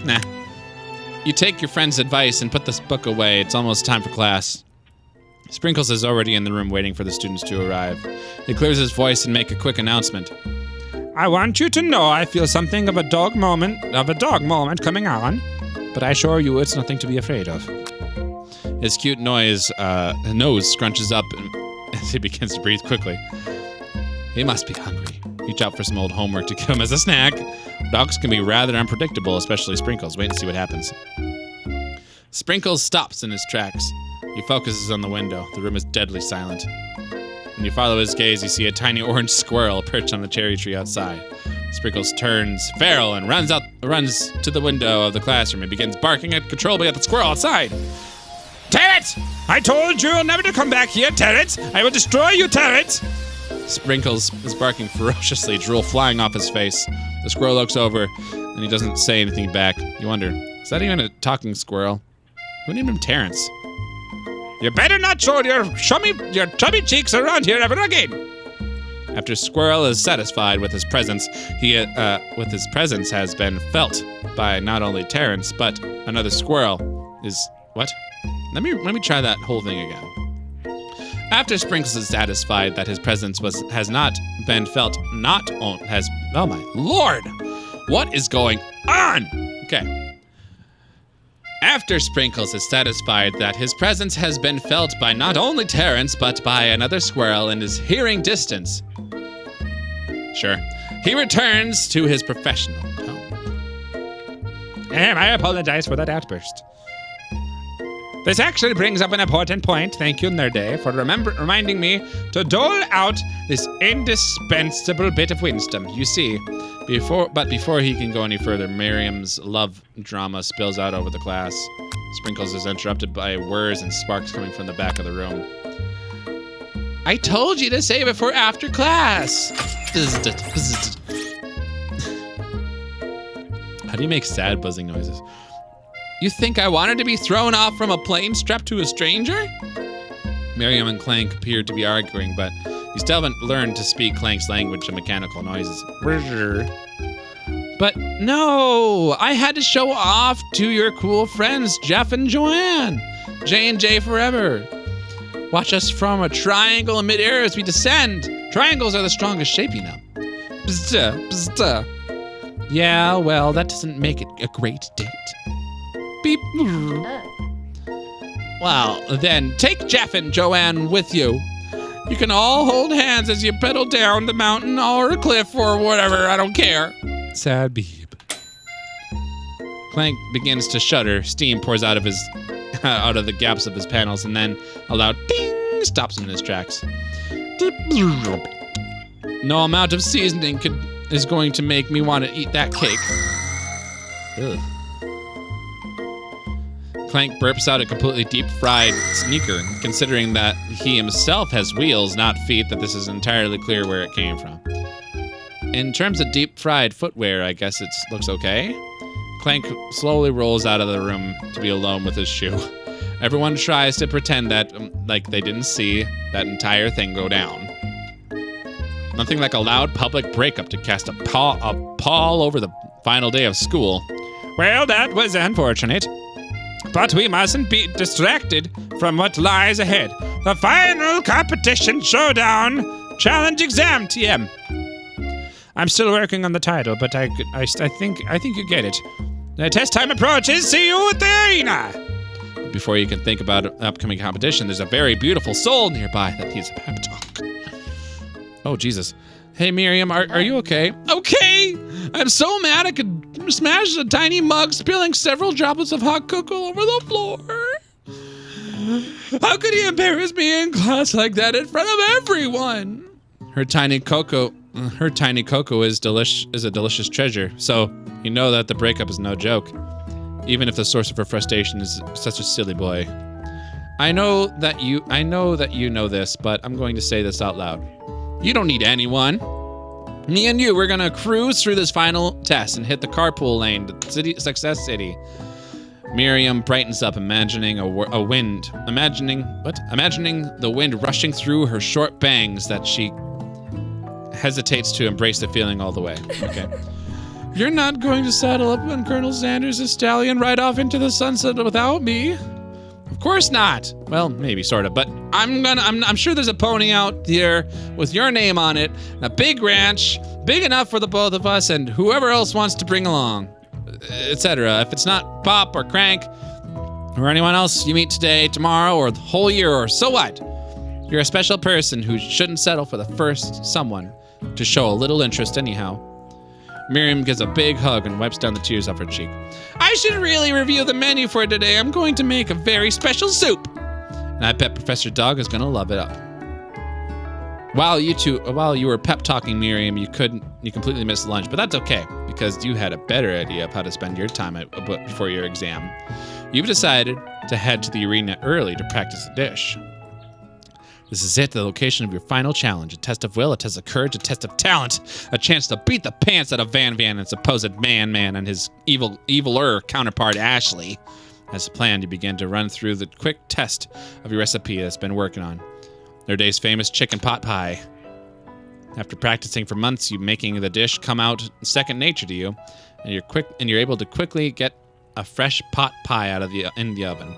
Nah. You take your friend's advice and put this book away. It's almost time for class. Sprinkles is already in the room waiting for the students to arrive. He clears his voice and makes a quick announcement. I want you to know I feel something of a dog moment coming on, but I assure you it's nothing to be afraid of. His cute nose scrunches up as he begins to breathe quickly. He must be hungry. Reach out for some old homework to give him as a snack. Dogs can be rather unpredictable, especially Sprinkles. Wait and see what happens. Sprinkles stops in his tracks. He focuses on the window. The room is deadly silent. When you follow his gaze, you see a tiny orange squirrel perched on the cherry tree outside. Sprinkles turns feral and runs to the window of the classroom and begins barking uncontrollably at the squirrel outside. Terrence! I told you never to come back here, Terrence! I will destroy you, Terrence! Sprinkles is barking ferociously, drool flying off his face. The squirrel looks over, and he doesn't say anything back. You wonder, is that even a talking squirrel? Who named him Terrence? You better not show your chubby cheeks around here ever again. After Squirrel is satisfied with his presence, has been felt by not only Terrence but another squirrel. What? Let me try that whole thing again. After Sprinkles is satisfied that his presence has not been felt, oh my lord, what is going on? Okay. After Sprinkles is satisfied that his presence has been felt by not only Terrence, but by another squirrel in his hearing distance. Sure. He returns to his professional tone. I apologize for that outburst. This actually brings up an important point. Thank you, Nerday, for reminding me to dole out this indispensable bit of wisdom. You see, before he can go any further, Miriam's love drama spills out over the class. Sprinkles is interrupted by whirs and sparks coming from the back of the room. I told you to save it for after class. How do you make sad buzzing noises? You think I wanted to be thrown off from a plane strapped to a stranger? Miriam and Clank appeared to be arguing, but you still haven't learned to speak Clank's language of mechanical noises. But no, I had to show off to your cool friends, Jeff and Joanne. J&J forever. Watch us from a triangle in midair as we descend. Triangles are the strongest shape, you know. Bzz, bzz. Yeah, well, that doesn't make it a great date. Beep. Well, then take Jeff and Joanne with you. You can all hold hands as you pedal down the mountain or a cliff or whatever, I don't care. Sad beep. Clank begins to shudder. Steam pours out of the gaps of his panels, and then a loud ding stops him in his tracks. No amount of seasoning is going to make me want to eat that cake. Ugh. Clank burps out a completely deep-fried sneaker. Considering that he himself has wheels, not feet, that this is entirely clear where it came from. In terms of deep-fried footwear, I guess it looks okay. Clank slowly rolls out of the room to be alone with his shoe. Everyone tries to pretend that, like they didn't see that entire thing go down. Nothing like a loud public breakup to cast a pall over the final day of school. Well, that was unfortunate. But we mustn't be distracted from what lies ahead. The final competition showdown challenge exam, TM. I'm still working on the title, but I think you get it. The test time approaches. See you at the arena. Before you can think about an upcoming competition, there's a very beautiful soul nearby that needs a pep talk. Oh, Jesus. Hey, Miriam, are you okay? Okay! I'm so mad I could smash a tiny mug, spilling several droplets of hot cocoa over the floor. How could he embarrass me in class like that in front of everyone? Her tiny cocoa is a delicious treasure, so you know that the breakup is no joke, even if the source of her frustration is such a silly boy. I know that you know this, but I'm going to say this out loud. You don't need anyone. Me and you, we're gonna cruise through this final test and hit the carpool lane to Success City. Miriam brightens up, imagining imagining the wind rushing through her short bangs that she hesitates to embrace the feeling all the way. Okay. You're not going to saddle up on Colonel Sanders' stallion right off into the sunset without me. Of course not. Well, maybe sort of, but I'm sure there's a pony out here with your name on it, and a big ranch, big enough for the both of us and whoever else wants to bring along, etc. If it's not Pop or Crank or anyone else you meet today, tomorrow, or the whole year, or so what? You're a special person who shouldn't settle for the first someone to show a little interest anyhow. Miriam gives a big hug and wipes down the tears off her cheek. I should really review the menu for today. I'm going to make a very special soup. And I bet Professor Dog is going to love it up. While you were pep talking Miriam, you completely missed lunch, but that's okay because you had a better idea of how to spend your time before your exam. You've decided to head to the arena early to practice a dish. This is it, the location of your final challenge. A test of will, a test of courage, a test of talent. A chance to beat the pants out of Van and supposed Man and his eviler counterpart, Ashley. As planned, you begin to run through the quick test of your recipe that's been working on. Their day's famous chicken pot pie. After practicing for months, you making the dish come out second nature to you, and you're able to quickly get a fresh pot pie out of in the oven.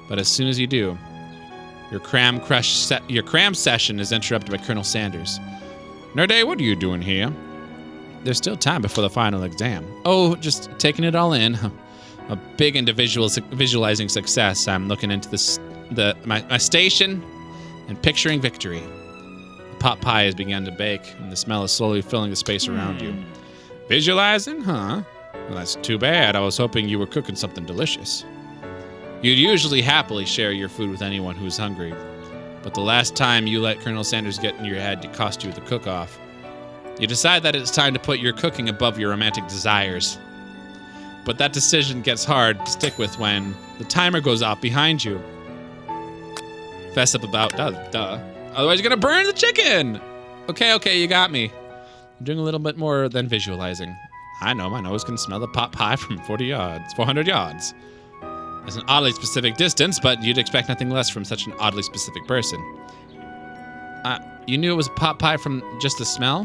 But as soon as you do, your cram session is interrupted by Colonel Sanders. Nerday, what are you doing here? There's still time before the final exam. Oh, just taking it all in. A big individual visualizing success. I'm looking into my station and picturing victory. The pot pie has begun to bake, and the smell is slowly filling the space around you. Visualizing, huh? Well, that's too bad. I was hoping you were cooking something delicious. You'd usually happily share your food with anyone who's hungry, but the last time you let Colonel Sanders get in your head to cost you the cook-off, you decide that it's time to put your cooking above your romantic desires. But that decision gets hard to stick with when the timer goes off behind you. Fess up about, duh. Otherwise you're gonna burn the chicken! Okay, you got me. I'm doing a little bit more than visualizing. I know my nose can smell the pot pie from 400 yards. It's an oddly specific distance, but you'd expect nothing less from such an oddly specific person. You knew it was a pot pie from just the smell?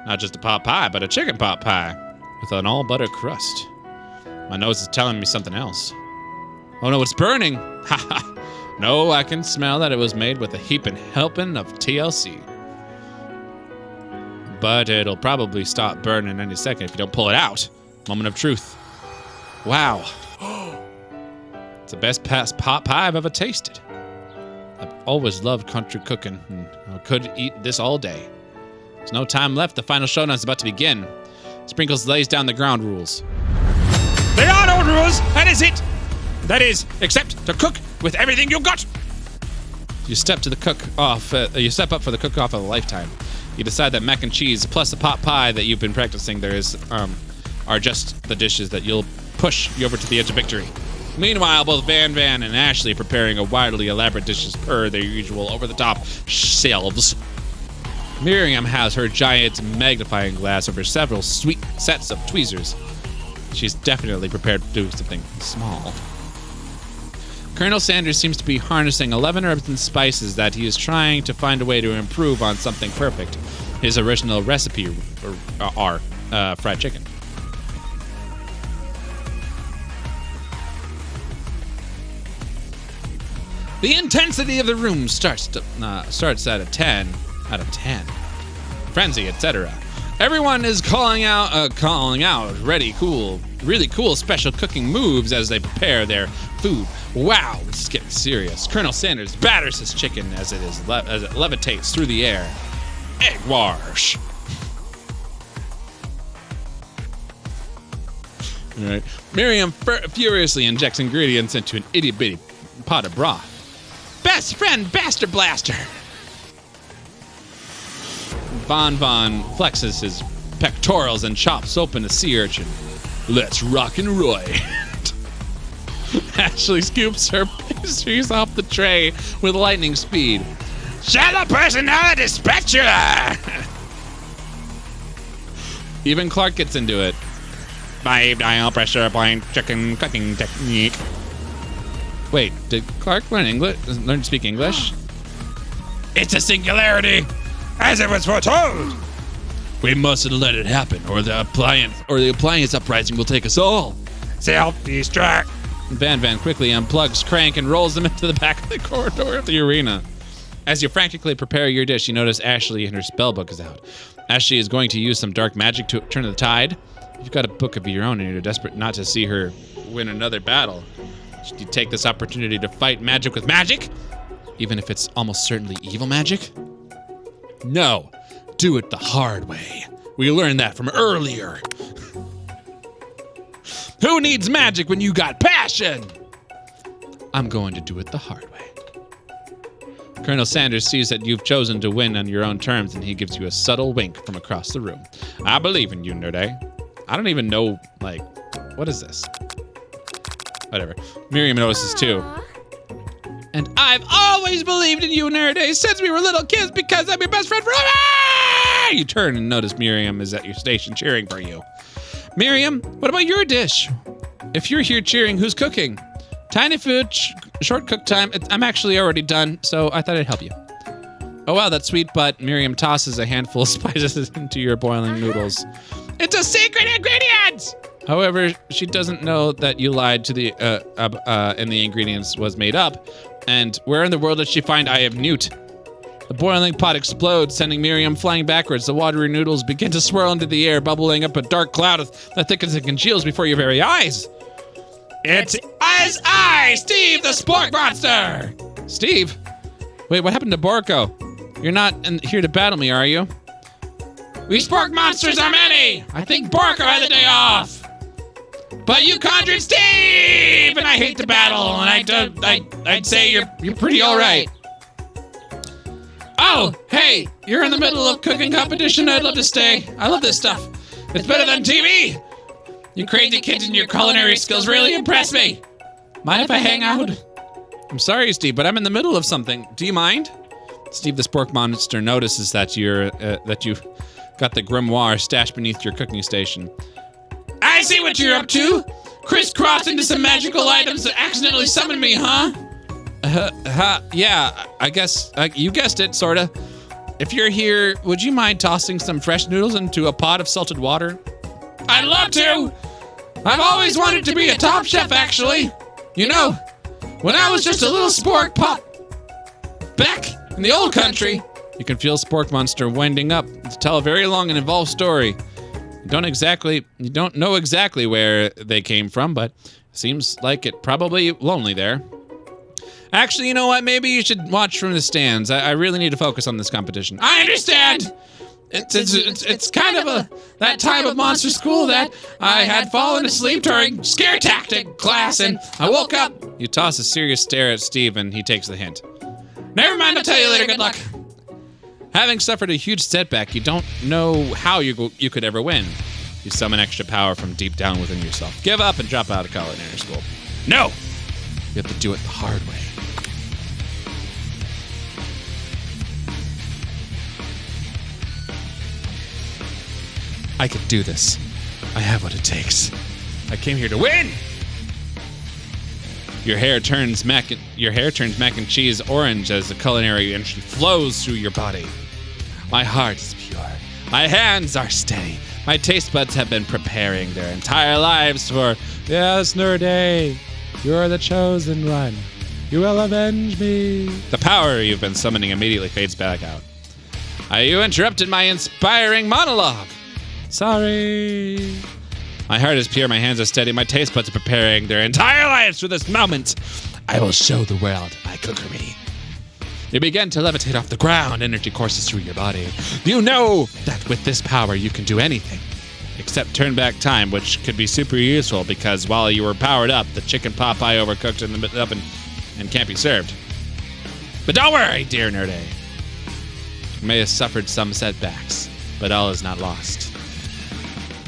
Not just a pot pie, but a chicken pot pie with an all-butter crust. My nose is telling me something else. Oh no, it's burning! Haha! No, I can smell that it was made with a heaping helping of TLC. But it'll probably stop burning any second if you don't pull it out. Moment of truth. Wow. It's the best pot pie I've ever tasted. I've always loved country cooking, and I could eat this all day. There's no time left. The final showdown is about to begin. Sprinkles lays down the ground rules. There are no rules. That is it. That is, except to cook with everything you got. You step up for the cook-off of a lifetime. You decide that mac and cheese plus the pot pie that you've been practicing are just the dishes that you'll push you over to the edge of victory. Meanwhile, both Van and Ashley are preparing a wildly elaborate dishes per their usual over-the-top selves. Miriam has her giant magnifying glass over several sweet sets of tweezers. She's definitely prepared to do something small. Colonel Sanders seems to be harnessing 11 herbs and spices that he is trying to find a way to improve on something perfect. His original recipe are fried chicken. The intensity of the room starts at a 10 out of 10. Frenzy, etc. Everyone is calling out really cool special cooking moves as they prepare their food. Wow, this is getting serious. Colonel Sanders batters his chicken as it levitates through the air. Egg wash. All right. Miriam furiously injects ingredients into an itty-bitty pot of broth. Best friend, Bastard Blaster. Von flexes his pectorals and chops open a sea urchin. Let's rock and roll. Ashley scoops her pastries off the tray with lightning speed. Shallow personality spatula! Even Clark gets into it. 5 dial pressure point chicken cooking technique. Wait, did Clark learn to speak English? It's a singularity, as it was foretold. We mustn't let it happen, or the appliance uprising will take us all. Self-destruct. Van quickly unplugs Crank and rolls them into the back of the corridor of the arena. As you frantically prepare your dish, you notice Ashley and her spellbook is out. Ashley is going to use some dark magic to turn the tide. You've got a book of your own and you're desperate not to see her win another battle. Should you take this opportunity to fight magic with magic? Even if it's almost certainly evil magic? No. Do it the hard way. We learned that from earlier. Who needs magic when you got passion? I'm going to do it the hard way. Colonel Sanders sees that you've chosen to win on your own terms, and he gives you a subtle wink from across the room. I believe in you, Nerde. I don't even know, what is this? Whatever. Miriam notices too. And I've always believed in you, Nerde, since we were little kids because I'm your best friend forever! You turn and notice Miriam is at your station cheering for you. Miriam, what about your dish? If you're here cheering, who's cooking? Tiny food, short cook time. I'm actually already done, so I thought I'd help you. Oh wow, that's sweet, but Miriam tosses a handful of spices into your boiling noodles. It's a secret ingredient! However, she doesn't know that you lied to the and the ingredients was made up. And where in the world did she find I have Newt? The boiling pot explodes, sending Miriam flying backwards. The watery noodles begin to swirl into the air, bubbling up a dark cloud that thickens and congeals before your very eyes. It's I, Steve, the Spork Monster! Steve? Wait, what happened to Borko? You're not here to battle me, are you? We Spork Monsters are many! I think Borko had the day off! But you conjured Steve! And I hate to battle, and I'd say you're pretty alright. Oh, hey, you're in the middle of cooking competition. I'd love to stay. I love this stuff. It's better than TV. You crazy kids and your culinary skills really impress me. Mind if I hang out? I'm sorry, Steve, but I'm in the middle of something. Do you mind? Steve the Spork Monster notices that you've got the grimoire stashed beneath your cooking station. I see what you're up to. Crisscross into some magical items that accidentally summoned me, huh? Yeah, I guess you guessed it, sorta. If you're here, would you mind tossing some fresh noodles into a pot of salted water? I'd love to! I've always wanted to be a top chef, actually. You know, when I was just a little spork pup back in the old country. You can feel Spork Monster winding up to tell a very long and involved story. You don't know exactly where they came from, but seems like it probably lonely there. Actually, you know what? Maybe you should watch from the stands. I really need to focus on this competition. I understand. It's kind of that time of monster school that I had fallen asleep during scare tactic class, and I woke up. You toss a serious stare at Steve, and he takes the hint. Never mind. I'll tell you later. Good luck. Having suffered a huge setback, you don't know how you could ever win. You summon extra power from deep down within yourself. Give up and drop out of culinary school. No! You have to do it the hard way. I can do this. I have what it takes. I came here to win! Your hair turns mac and cheese orange as the culinary energy flows through your body. My heart is pure. My hands are steady. My taste buds have been preparing their entire lives for, yes, Nerde, you're the chosen one. You will avenge me. The power you've been summoning immediately fades back out. You interrupted my inspiring monologue. Sorry. My heart is pure, my hands are steady, my taste buds are preparing their entire lives for this moment. I will show the world my cookery. You begin to levitate off the ground, energy courses through your body. You know that with this power you can do anything, except turn back time, which could be super useful because while you were powered up, the chicken pot pie overcooked in the oven and can't be served. But don't worry, dear Nerde. You may have suffered some setbacks, but all is not lost.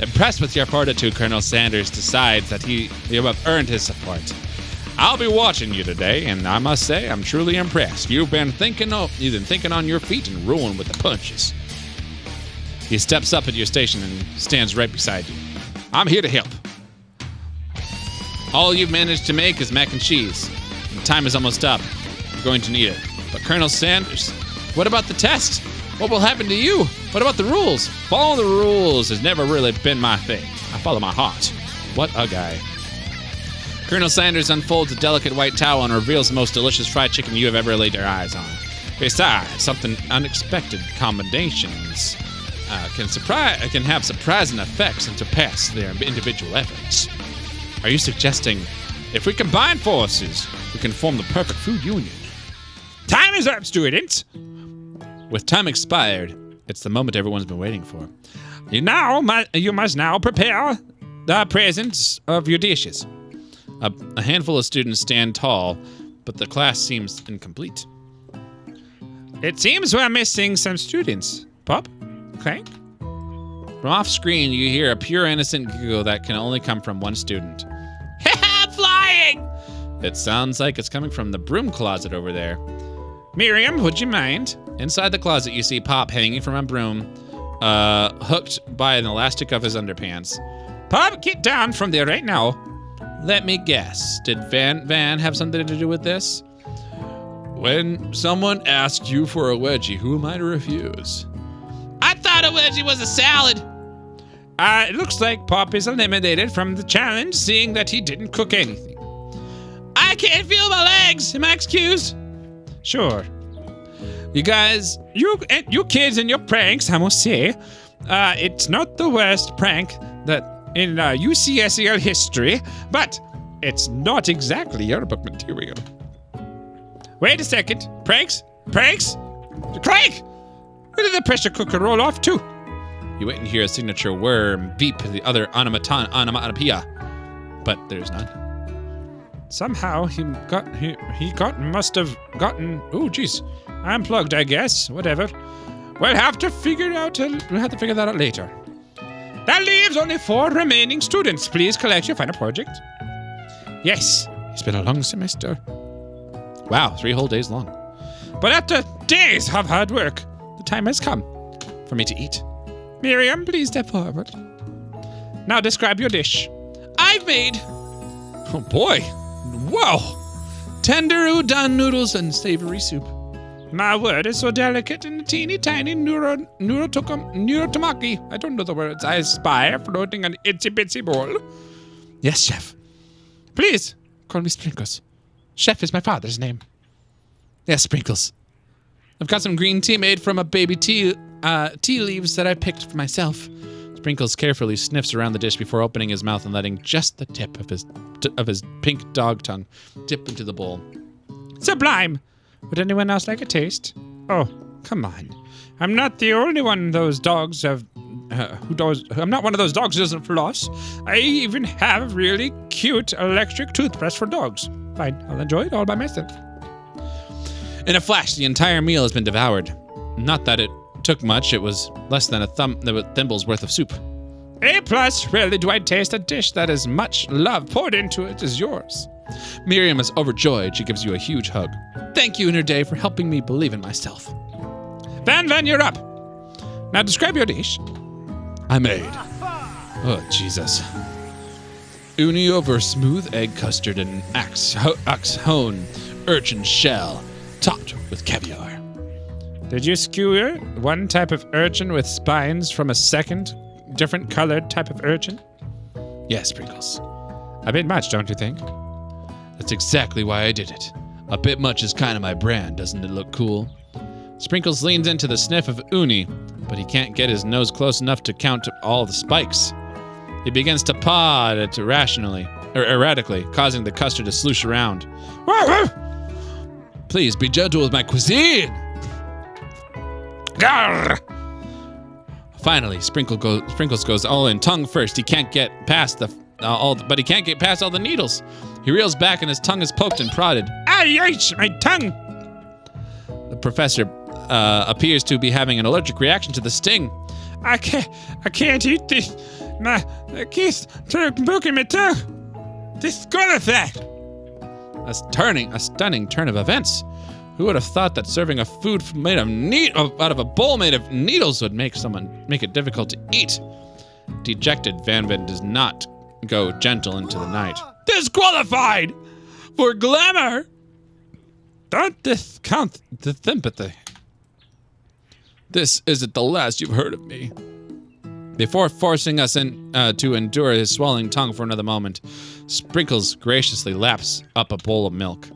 Impressed with your fortitude, Colonel Sanders decides that you have earned his support. I'll be watching you today, and I must say I'm truly impressed. You've been thinking on your feet and rolling with the punches. He steps up at your station and stands right beside you. I'm here to help. All you've managed to make is mac and cheese. The time is almost up. You're going to need it. But Colonel Sanders, what about the test? What will happen to you? What about the rules? Following the rules has never really been my thing. I follow my heart. What a guy. Colonel Sanders unfolds a delicate white towel and reveals the most delicious fried chicken you have ever laid your eyes on. Besides, something unexpected combinations can have surprising effects and surpass their individual efforts. Are you suggesting if we combine forces, we can form the perfect food union? Time is up, students! With time expired, it's the moment everyone's been waiting for. You must now prepare the presents of your dishes. A handful of students stand tall, but the class seems incomplete. It seems we're missing some students. Pop? Clank? From off screen, you hear a pure innocent giggle that can only come from one student. Flying! It sounds like it's coming from the broom closet over there. Miriam, would you mind? Inside the closet, you see Pop hanging from a broom, hooked by an elastic of his underpants. Pop, get down from there right now. Let me guess. Did Van have something to do with this? When someone asks you for a wedgie, who am I to refuse? I thought a wedgie was a salad. It looks like Pop is eliminated from the challenge, seeing that he didn't cook anything. I can't feel my legs. Am I excused? Sure. You guys, you kids and your pranks, I must say, it's not the worst prank that in UCSEL history, but it's not exactly yearbook material. Wait a second. Pranks? Pranks? Crank! Where did the pressure cooker roll off to? You wait and hear a signature worm beep the other onomatopoeia, but there's none. Somehow must have gotten. Oh, jeez, unplugged, I guess. Whatever. We'll have to figure that out later. That leaves only 4 remaining students. Please collect your final project. Yes, it's been a long semester. Wow, 3 whole days long. But after days of hard work, the time has come for me to eat. Miriam, please step forward. Now describe your dish. I've made... Oh boy. Whoa. Tender udon noodles and savory soup. My word is so delicate and teeny tiny neurotomaki. I don't know the words. I spy floating an itsy bitsy bowl. Yes, chef. Please, call me Sprinkles. Chef is my father's name. Yes, Sprinkles. I've got some green tea made from a baby tea leaves that I picked for myself. Sprinkles carefully sniffs around the dish before opening his mouth and letting just the tip of his pink dog tongue dip into the bowl. Sublime! Would anyone else like a taste? Oh, come on. I'm not the only one those dogs have I'm not one of those dogs who doesn't floss. I even have a really cute electric toothbrush for dogs. Fine, I'll enjoy it all by myself. In a flash, the entire meal has been devoured. Not that it took much, it was less than a thimble's worth of soup. A+, rarely do I taste a dish that as much love poured into it as yours. Miriam is overjoyed. She gives you a huge hug. Thank you, Inner for helping me believe in myself. Van, you're up. Now describe your dish. I made. Oh, Jesus. Uni over smooth egg custard and ox-hone urchin shell, topped with caviar. Did you skewer one type of urchin with spines from a second, different colored type of urchin? Yes, Sprinkles. A bit much, don't you think? That's exactly why I did it. A bit much is kind of my brand, doesn't it look cool? Sprinkles leans into the sniff of Uni, but he can't get his nose close enough to count all the spikes. He begins to paw at it erratically, causing the custard to sloosh around. Please be gentle with my cuisine. Grr! Finally, Sprinkles goes all in, tongue first. He can't get past all the needles. He reels back and his tongue is poked and prodded. Yikes, my tongue! The professor appears to be having an allergic reaction to the sting. I can't eat this. My keys poking my tongue. Disqualified. A stunning turn of events. Who would have thought that serving a food made of out of a bowl made of needles would make it difficult to eat? Dejected, Van does not go gentle into the night. Disqualified for glamour. Don't discount the sympathy. This isn't the last you've heard of me. Before forcing us to endure his swelling tongue for another moment, Sprinkles graciously laps up a bowl of milk.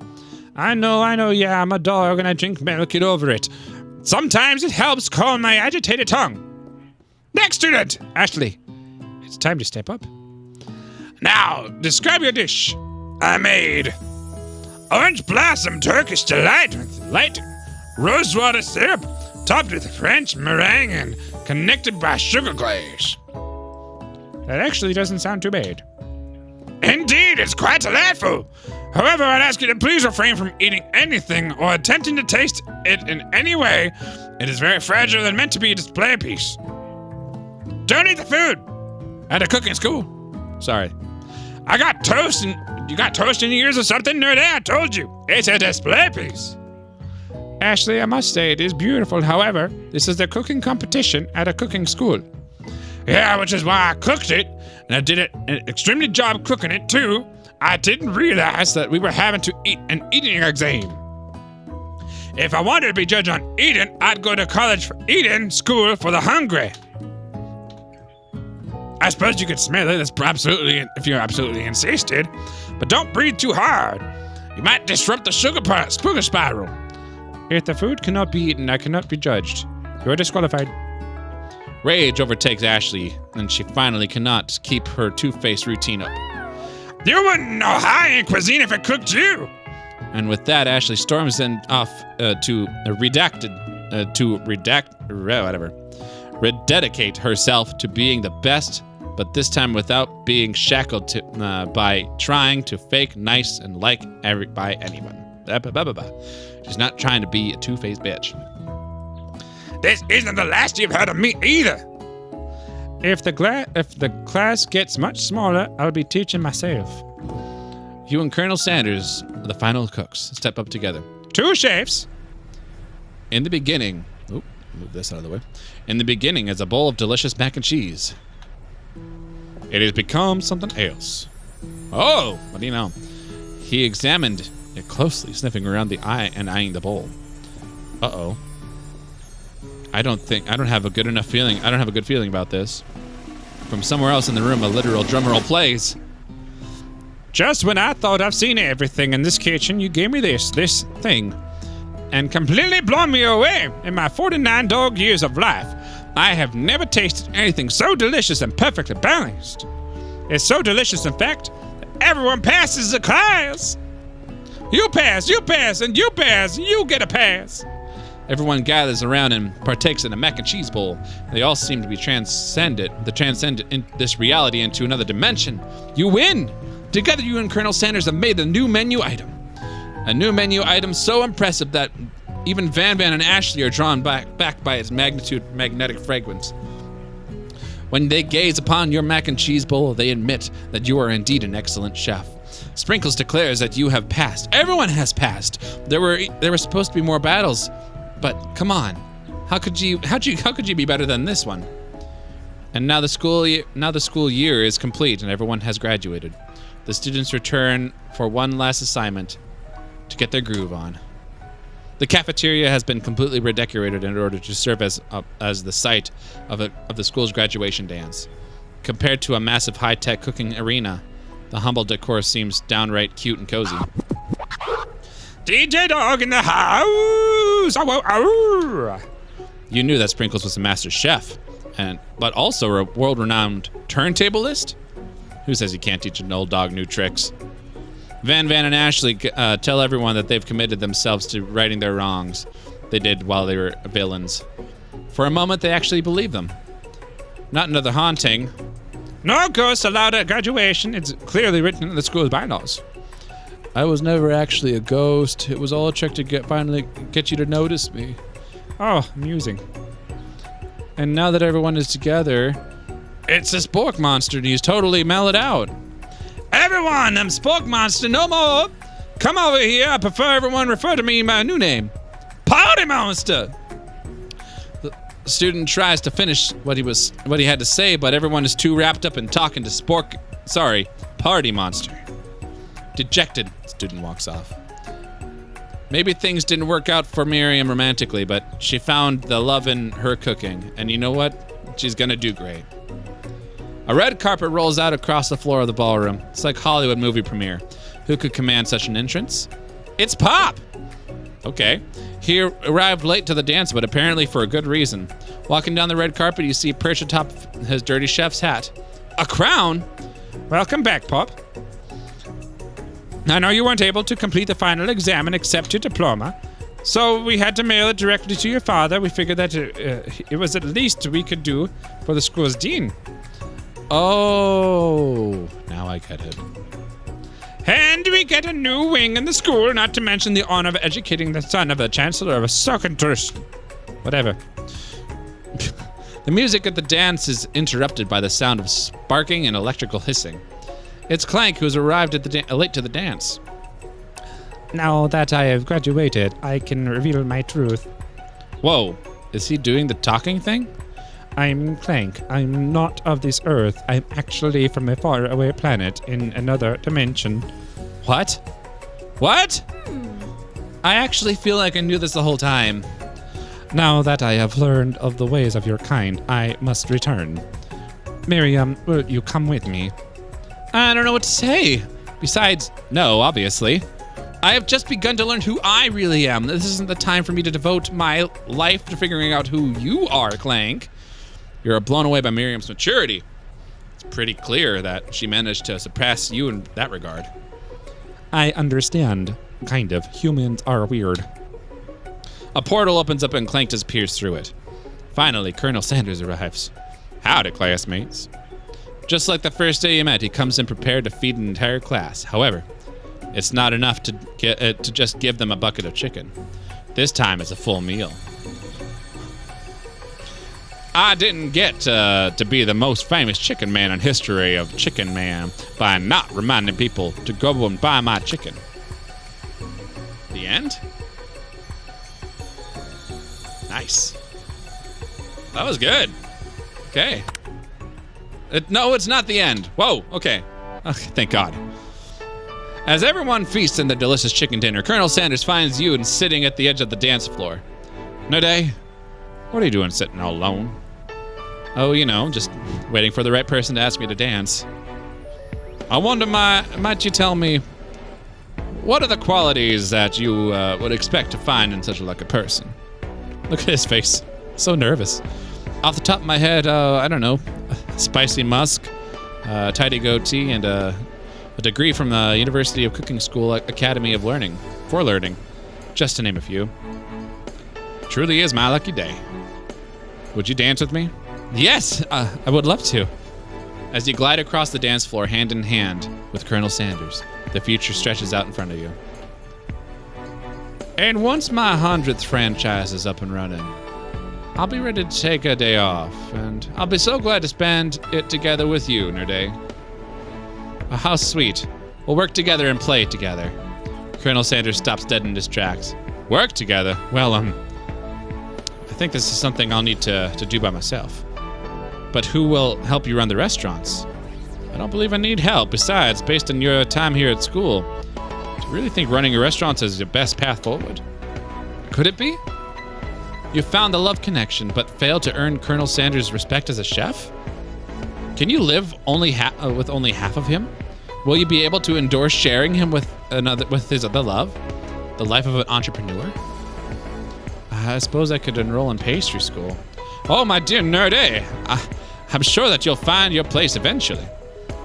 I know, yeah, I'm a dog and I drink milk, get over it. Sometimes it helps calm my agitated tongue. Next student, Ashley. It's time to step up. Now, describe your dish. I made orange blossom Turkish delight with light rosewater syrup, topped with French meringue and connected by sugar glaze. That actually doesn't sound too bad. Indeed, it's quite delightful. However, I'd ask you to please refrain from eating anything or attempting to taste it in any way. It is very fragile and meant to be a display piece. Don't eat the food at a cooking school. Sorry. I got toast and you got toast in your ears or something? No, I told you. It's a display piece. Ashley, I must say it is beautiful. However, this is the cooking competition at a cooking school. Yeah, which is why I cooked it, and I did an extremely job cooking it too. I didn't realize that we were having to eat an eating exam. If I wanted to be judged on eating, I'd go to college for eating school for the hungry. I suppose you could smell it. That's absolutely, if you're absolutely insisted, but don't breathe too hard. You might disrupt the sugar spiral. If the food cannot be eaten, I cannot be judged. You're disqualified. Rage overtakes Ashley, and she finally cannot keep her two-faced routine up. You wouldn't know high-end cuisine if it cooked you! And with that, Ashley storms then off to rededicate herself to being the best, but this time without being shackled by trying to fake nice and like by anyone. She's not trying to be a two-faced bitch. This isn't the last you've heard of me either. If the class gets much smaller, I'll be teaching myself. You and Colonel Sanders are the final cooks. Step up together. Two chefs. In the beginning, move this out of the way. In the beginning is a bowl of delicious mac and cheese. It has become something else. Oh, what do you know? He examined it closely, sniffing around the eye and eyeing the bowl. Uh-oh. I don't have a good feeling about this. From somewhere else in the room, a literal drumroll plays. Just when I thought I've seen everything in this kitchen, you gave me this thing, and completely blown me away. In my 49 dog years of life, I have never tasted anything so delicious and perfectly balanced. It's so delicious, in fact, that everyone passes the class. You pass, and you pass, you get a pass. Everyone gathers around and partakes in a mac and cheese bowl. They all seem to be transcend in this reality into another dimension. You win! Together you and Colonel Sanders have made a new menu item. A new menu item so impressive that even Van and Ashley are drawn back by its magnetic fragrance. When they gaze upon your mac and cheese bowl, they admit that you are indeed an excellent chef. Sprinkles declares that you have passed. Everyone has passed. There were supposed to be more battles. But come on, how could you be better than this one? And now the school year is complete and everyone has graduated. The students return for one last assignment to get their groove on. The cafeteria has been completely redecorated in order to serve as the site of the school's graduation dance. Compared to a massive high-tech cooking arena, the humble decor seems downright cute and cozy. DJ Dog in the house! You knew that Sprinkles was a master chef, but also a world-renowned turntablist? Who says you can't teach an old dog new tricks? Van and Ashley tell everyone that they've committed themselves to righting their wrongs they did while they were villains. For a moment, they actually believe them. Not another haunting. No ghosts allowed at graduation. It's clearly written in the school's bylaws. I was never actually a ghost. It was all a trick to finally get you to notice me. Oh, amusing. And now that everyone is together, it's a spork monster and he's totally mellowed out. Everyone, I'm Spork Monster no more. Come over here. I prefer everyone refer to me by a new name. Party Monster. The student tries to finish what he had to say, but everyone is too wrapped up in talking to Party Monster. Dejected, student walks off. Maybe things didn't work out for Miriam romantically, but she found the love in her cooking. And you know what? She's gonna do great. A red carpet rolls out across the floor of the ballroom. It's like Hollywood movie premiere. Who could command such an entrance? It's Pop! Okay. He arrived late to the dance, but apparently for a good reason. Walking down the red carpet, you see perched atop his dirty chef's hat. A crown? Welcome back, Pop. I know you weren't able to complete the final exam and accept your diploma, so we had to mail it directly to your father. We figured that it was at least we could do for the school's dean. Oh, now I get it. And we get a new wing in the school, not to mention the honor of educating the son of a chancellor of a Socrates. Whatever. The music at the dance is interrupted by the sound of sparking and electrical hissing. It's Clank who's arrived at late to the dance. Now that I have graduated, I can reveal my truth. Whoa, is he doing the talking thing? I'm Clank. I'm not of this earth. I'm actually from a faraway planet in another dimension. What? What? I actually feel like I knew this the whole time. Now that I have learned of the ways of your kind, I must return. Miriam, will you come with me? I don't know what to say. Besides, no, obviously. I have just begun to learn who I really am. This isn't the time for me to devote my life to figuring out who you are, Clank. You're blown away by Miriam's maturity. It's pretty clear that she managed to surpass you in that regard. I understand. Kind of. Humans are weird. A portal opens up and Clank disappears through it. Finally, Colonel Sanders arrives. Howdy, classmates. Just like the first day you met, he comes in prepared to feed an entire class. However, it's not enough to just give them a bucket of chicken. This time it's a full meal. I didn't get to be the most famous chicken man in history of Chicken Man by not reminding people to go and buy my chicken. The end? Nice. That was good. Okay. No, it's not the end. Whoa, okay. Thank God. As everyone feasts in their delicious chicken dinner, Colonel Sanders finds you sitting at the edge of the dance floor. Node, what are you doing sitting all alone? Oh, you know, just waiting for the right person to ask me to dance. I wonder, might you tell me, what are the qualities that you would expect to find in such a lucky person? Look at his face. So nervous. Off the top of my head, I don't know, a spicy musk, a tidy goatee, and a degree from the University of Cooking School Academy of Learning, for learning, just to name a few. Truly is my lucky day. Would you dance with me? Yes, I would love to. As you glide across the dance floor hand in hand with Colonel Sanders, the future stretches out in front of you. And once my 100th franchise is up and running, I'll be ready to take a day off, and I'll be so glad to spend it together with you, Nerde. How sweet. We'll work together and play together. Colonel Sanders stops dead in his tracks. Work together? Well, I think this is something I'll need to do by myself. But who will help you run the restaurants? I don't believe I need help. Besides, based on your time here at school, do you really think running your restaurants is your best path forward? Could it be? You found the love connection, but failed to earn Colonel Sanders' respect as a chef? Can you live with only half of him? Will you be able to endure sharing him with his other love? The life of an entrepreneur? I suppose I could enroll in pastry school. Oh, my dear Nerde, I'm sure that you'll find your place eventually.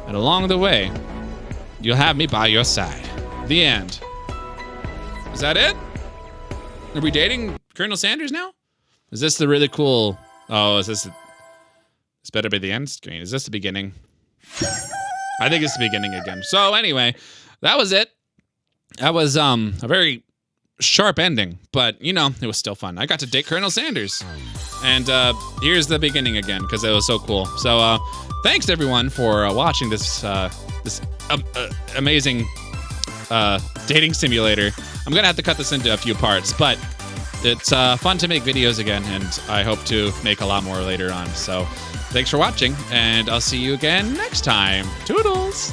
And along the way, you'll have me by your side. The end. Is that it? Are we dating Colonel Sanders now? Is this the really cool... Oh, is this... This better be the end screen. Is this the beginning? I think it's the beginning again. So anyway, that was it. That was a very sharp ending, but you know, it was still fun. I got to date Colonel Sanders. And here's the beginning again, because it was so cool. So thanks everyone for watching this amazing dating simulator. I'm gonna have to cut this into a few parts, but it's fun to make videos again, and I hope to make a lot more later on. So thanks for watching, and I'll see you again next time. Toodles!